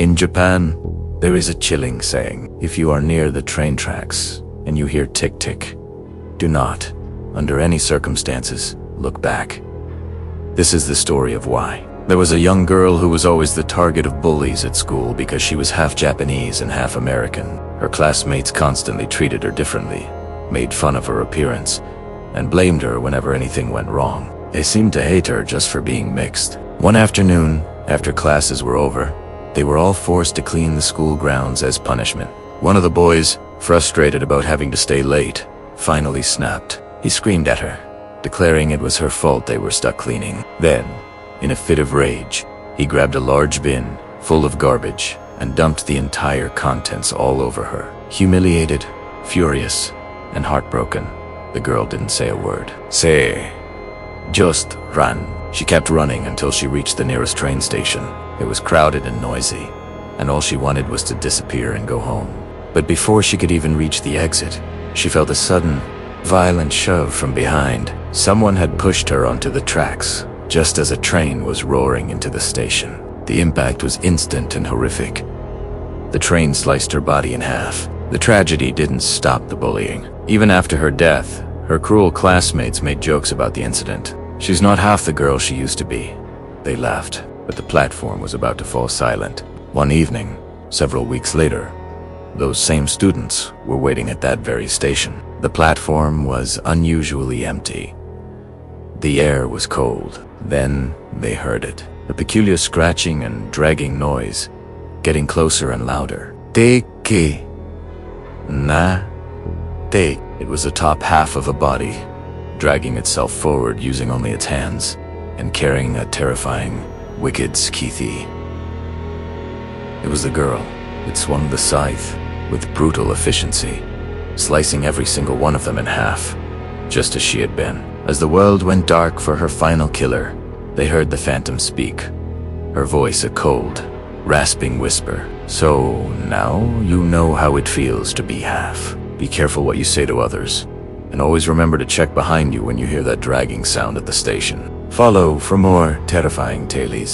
In Japan, there is a chilling saying: if you are near the train tracks and you hear tick-tick, do not, under any circumstances, look back. This is the story of why. There was a young girl who was always the target of bullies at school because she was half Japanese and half American. Her classmates constantly treated her differently, made fun of her appearance, and blamed her whenever anything went wrong. They seemed to hate her just for being mixed. One afternoon, after classes were over, they were all forced to clean the school grounds as punishment. One of the boys, frustrated about having to stay late, finally snapped. He screamed at her, declaring it was her fault they were stuck cleaning. Then, in a fit of rage, he grabbed a large bin full of garbage and dumped the entire contents all over her. Humiliated, furious, and heartbroken, the girl didn't say a word. Say, just run. She kept running until she reached the nearest train station. It was crowded and noisy, and all she wanted was to disappear and go home. But before she could even reach the exit, she felt a sudden, violent shove from behind. Someone had pushed her onto the tracks, just as a train was roaring into the station. The impact was instant and horrific. The train sliced her body in half. The tragedy didn't stop the bullying. Even after her death, her cruel classmates made jokes about the incident. She's not half the girl she used to be. They laughed, but the platform was about to fall silent. One evening, several weeks later, those same students were waiting at that very station. The platform was unusually empty. The air was cold. Then they heard it. A peculiar scratching and dragging noise, getting closer and louder. Teke Teke. It was the top half of a body, dragging itself forward using only its hands, and carrying a terrifying, wicked skeethi. It was the girl. It swung the scythe with brutal efficiency, slicing every single one of them in half, just as she had been. As the world went dark for her final killer, they heard the phantom speak, her voice a cold, rasping whisper. So now you know how it feels to be half. Be careful what you say to others, and always remember to check behind you when you hear that dragging sound at the station. Follow for more terrifying tales.